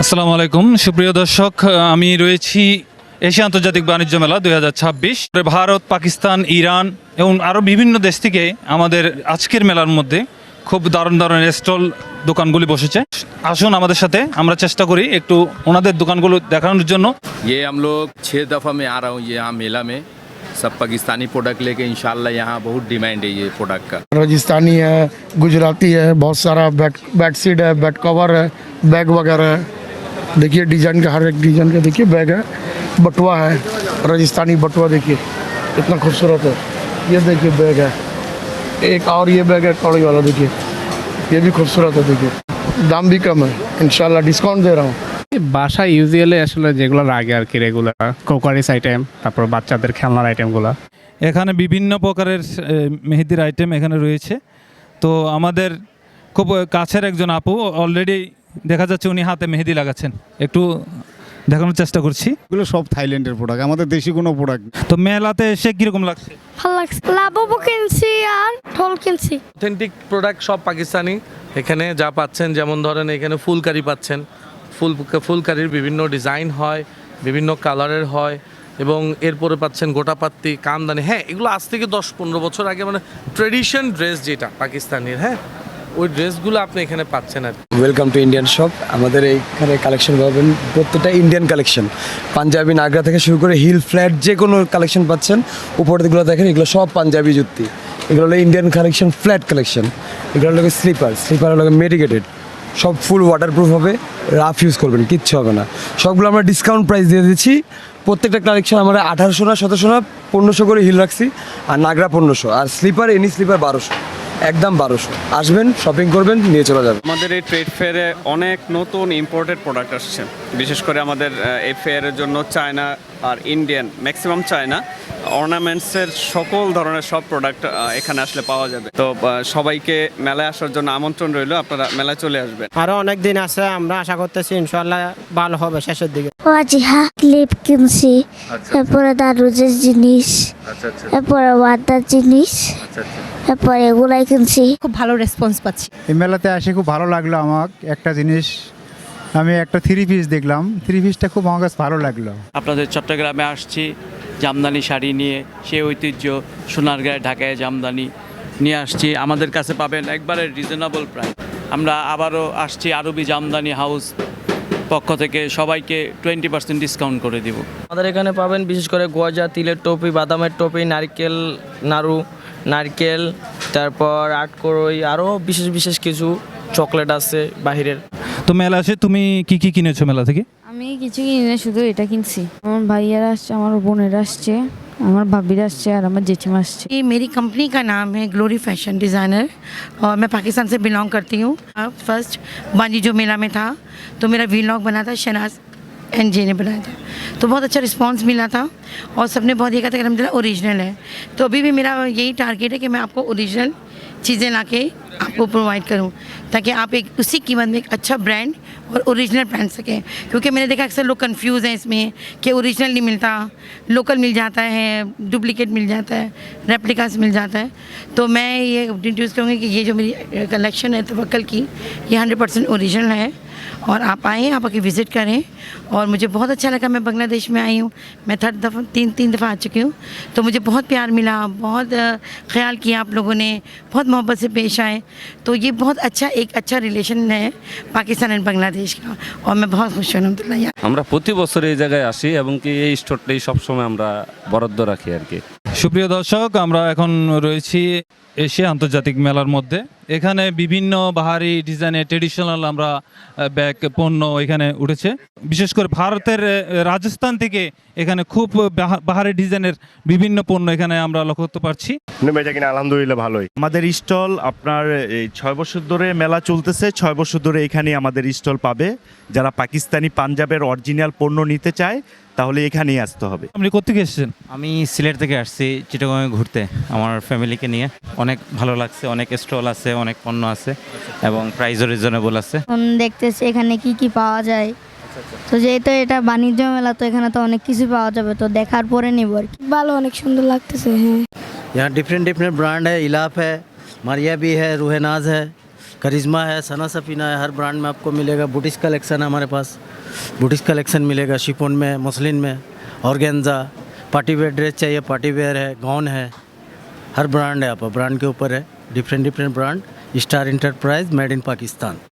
আসসালামু আলাইকুম সুপ্রিয় দর্শক, আমি রয়েছি এশিয়া আন্তর্জাতিক বাণিজ্য মেলা 2026। ভারত, পাকিস্তান, ইরান এবং আরও বিভিন্ন দেশ থেকে আমাদের আজকের মেলার মধ্যে খুব দারুণ দারুণ স্টল দোকানগুলি বসেছে। আসুন আমাদের সাথে আমরা চেষ্টা করি একটু ওনাদের দোকানগুলো দেখানোর জন্য। ये हम लोग 6 दफ़ा मैं आ रहा हूँ यहाँ मेला में। सब पाकिस्तानी प्रोडक्ट लेके इंशाल्लाह यहाँ बहुत डिमांड है ये प्रोडक्ट का। राजस्थानी है, गुजराती है, बहुत सारा बैक सीट है, बैक कवर है, बैग वगैरह है। देखिए डिजाइन का, हर एक डिजाइन का देखिए बैग है। बटुआ है, राजस्थानी बटुआ देखिए कितना खूबसूरत है। ये देखिए बैग है एक, और ये बैग है कौड़ी वाला, देखिए ये भी खूबसूरत है। देखिए दाम भी कम है, इंशाल्लाह डिस्काउंट दे रहा हूँ। বাসা ইউজুয়ালি আসলে যেগুলো লাগে আর কি রেগুলার কোকারিস আইটেম, তারপর বাচ্চাদের খেলনার আইটেমগুলো। এখানে বিভিন্ন প্রকারের মেহেদির আইটেম এখানে রয়েছে। তো আমাদের খুব কাছের একজন আপু অলরেডি দেখা যাচ্ছে উনি হাতে মেহেদি লাগাচ্ছেন, একটু দেখানোর চেষ্টা করছি। এগুলো সব থাইল্যান্ডের প্রোডাক্ট, আমাদের দেশি কোনো প্রোডাক্ট। তো মেলাতে এসে কীরকম লাগছে? ভালো লাগছে। লাববো কিনছি আর ঢোল কিনছি। অথেন্টিক প্রোডাক্ট সব পাকিস্তানি। এখানে যা পাচ্ছেন, যেমন ধরেন এখানে ফুলকারি পাচ্ছেন, ফুলকারির বিভিন্ন ডিজাইন হয়, বিভিন্ন কালারের হয়, এবং এরপরে পাচ্ছেন গোটাপাত্তি, কামদানি। হ্যাঁ, এগুলো আজ থেকে 10-15 বছর আগে মানে ট্রেডিশন ড্রেস যেটা পাকিস্তানির, হ্যাঁ ওই ড্রেসগুলো আপনি এখানে পাচ্ছেন আর কি। Welcome to Indian shop. আমাদের এইখানে কালেকশন পাবেন প্রত্যেকটা ইন্ডিয়ান কালেকশন, পাঞ্জাবি নাগরা থেকে শুরু করে হিল ফ্ল্যাট যে কোনো কালেকশন পাচ্ছেন। উপরেরগুলো দেখেন, এগুলো সব পাঞ্জাবি জুতি, এগুলো হলো ইন্ডিয়ান কালেকশন, ফ্ল্যাট কালেকশন। এগুলো হলো স্লিপার হলো মেডিকেটেড, সব ফুল ওয়াটারপ্রুফ হবে, রাফ ইউজ করবেন, কিচ্ছু হবে না। সবগুলো আমরা ডিসকাউন্ট প্রাইস দিয়ে দিচ্ছি। প্রত্যেকটা কালেকশন আমরা 1800 না 1700 না 1500 করে হিল রাখছি, আর নাগরা 1500, আর স্লিপার এনি স্লিপার 1200, একদম 1200। আসবেন, শপিং করবেন, নিয়ে চলে যাবেন। আমাদের এই ট্রেড ফেয়ারে অনেক নতুন ইম্পোর্টেড প্রোডাক্ট আসছে, বিশেষ করে আমাদের এই ফেয়ারের জন্য চায়না আর ইন্ডিয়ান, ম্যাক্সিমাম চায়না অর্নামেন্টসের সকল ধরনের সব প্রোডাক্ট এখানে আসলে পাওয়া যাবে। তো সবাইকে মেলায় আসার জন্য আমন্ত্রণ রইল, আপনারা মেলায় চলে আসবেন। আরো অনেক দিন আছে, আমরা আশা করতেছি ইনশাআল্লাহ ভালো হবে শেষের দিকে। ওয়াজিহা ক্লিপ কিনছি, এরপরে দারুজের জিনিস, এরপরে ওয়াদার জিনিস, এরপরে এগুলাই কিনছি। খুব ভালো রেসপন্স পাচ্ছি। এই মেলাতে আসে খুব ভালো লাগলো। আমার একটা জিনিস, আমি একটা 3 পিস দেখলাম, 3 পিসটা খুব আমার কাছে ভালো লাগলো। আপনাদের চট্টগ্রামে আসছি জামদানি শাড়ি নিয়ে, সেই ঐতিহ্য সোনারগাঁয়ে ঢাকায় জামদানি নিয়ে আসছি। আমাদের কাছে পাবেন একবারে রিজনেবল প্রাইস। আমরা আবারও আসছি আরবি জামদানি হাউস পক্ষ থেকে সবাইকে 20% ডিসকাউন্ট করে দিব। আমাদের এখানে পাবেন বিশেষ করে গজা, তিলের টপি, বাদামের টপি, নারকেল নাড়ু, নারকেল, তারপর আটকড়ই, আরও বিশেষ বিশেষ কিছু চকলেট আছে বাহিরের। তো মেলা আসে তুমি কি কি কিনেছো মেলা থেকে? আমি কিছু কিনি না, শুধু এটা কিনছি। আমার ভাইয়ারা আসছে, আমার বোনেরা আসছে, আমার ভাবিরা আসছে, আর আমার জেঠিমা আসছে। ये मेरी कंपनी का नाम है ग्लोरी फैशन डिज़ाइनर, और मैं पाकिस्तान से बिलोंग करती हूँ। अब फर्स्ट बानी जो मेला में था, तो मेरा व्लॉग बना था, शहनाज एंड जे ने बनाया था, तो बहुत अच्छा रिस्पांस मिला था, और सबने बहुत ये कहा था कि अलहमदिल्ला ओरिजिनल है। तो अभी भी मेरा यही टारगेट है कि मैं आपको ओरिजिनल चीज़ें ला के आपको प्रोवाइड करूं, ताकि आप एक उसी कीमत में एक अच्छा ब्रांड और ओरिजिनल पहन सकें। क्योंकि मैंने देखा अक्सर लोग कंफ्यूज हैं इसमें कि ओरिजिनल नहीं मिलता, लोकल मिल जाता है, डुप्लीकेट मिल जाता है, रेप्लिकास मिल जाता है। तो मैं ये इंट्रोड्यूस करूँगी कि ये जो मेरी कलेक्शन है तवक्कल की, ये 100% ओरिजिनल है, और आप आएँ, आप आके विज़िट करें। और मुझे बहुत अच्छा लगा, मैं बांग्लादेश में आई हूँ, मैं तीन दफ़ा आ चुकी हूँ, तो मुझे बहुत प्यार मिला, बहुत ख्याल किया आप लोगों ने, बहुत मोहब्बत से पेश आए। तो ये बहुत अच्छा एक अच्छा रिलेशन है पाकिस्तान एंड बांग्लादेश का, और मैं बहुत खुश हूँ अल्हम्दुलिल्लाह। আমরা প্রতি বছর এই জায়গায় আসি, এবং কি এই স্টোরটাই সবসময় আমরা বরাদ্দ রাখি আর কি। সুপ্রিয় দর্শক, আমরা এখন রয়েছি এশিয়া আন্তর্জাতিক মেলার মধ্যে। এখানে বিভিন্ন বাহারি ডিজাইনের ট্রেডিশনাল আমরা ব্যাগ পণ্য এখানে উঠেছে, বিশেষ করে ভারতের রাজস্থান থেকে এখানে খুব বাহারি ডিজাইনের বিভিন্ন পণ্য এখানে আমরা লক্ষ্য করতে পারছি। বেচা কিনা আলহামদুলিল্লাহ ভালোই। আমাদের স্টল আপনার এই 6 বছর ধরে মেলা চলতেছে, 6 বছর ধরে এখানে আমাদের স্টল পাবে। যারা পাকিস্তানি পাঞ্জাবের অরিজিনাল পণ্য নিতে চায় তাহলে এখানেই আসতে হবে। আপনি কোত্থেকে এসেছেন? আমি সিলেট থেকে আসছি চিটাগংয়ে ঘুরতে আমার ফ্যামিলিকে নিয়ে। অনেক ভালো লাগছে, অনেক স্টল আছে, অনেক পণ্য আছে, এবং প্রাইসও রিজনেবল আছে। দেখতেছি এখানে কি কি পাওয়া যায়। তো যেহেতু এটা বাণিজ্য মেলা, তো এখানে তো অনেক কিছু পাওয়া যাবে, তো দেখার পরে নিব আর কি। ভালো, অনেক সুন্দর লাগতেছে। হ্যাঁ, यहाँ डिफरेंट डिफरेंट ब्रांड है, इलाफ है, मारिया भी है, रूहनाज है, करिश्मा है, सना सफीना है, हर ब्रांड में आपको मिलेगा। बुटीस कलेक्शन है हमारे पास, बुटीस कलेक्शन मिलेगा शिफॉन में, मसलिन में, ऑर्गेन्जा। पार्टी वेयर ड्रेस चाहिए, पार्टी वेयर है, गाउन है, हर ब्रांड है। आप ब्रांड के ऊपर है, different different brand. Star enterprise, made in Pakistan.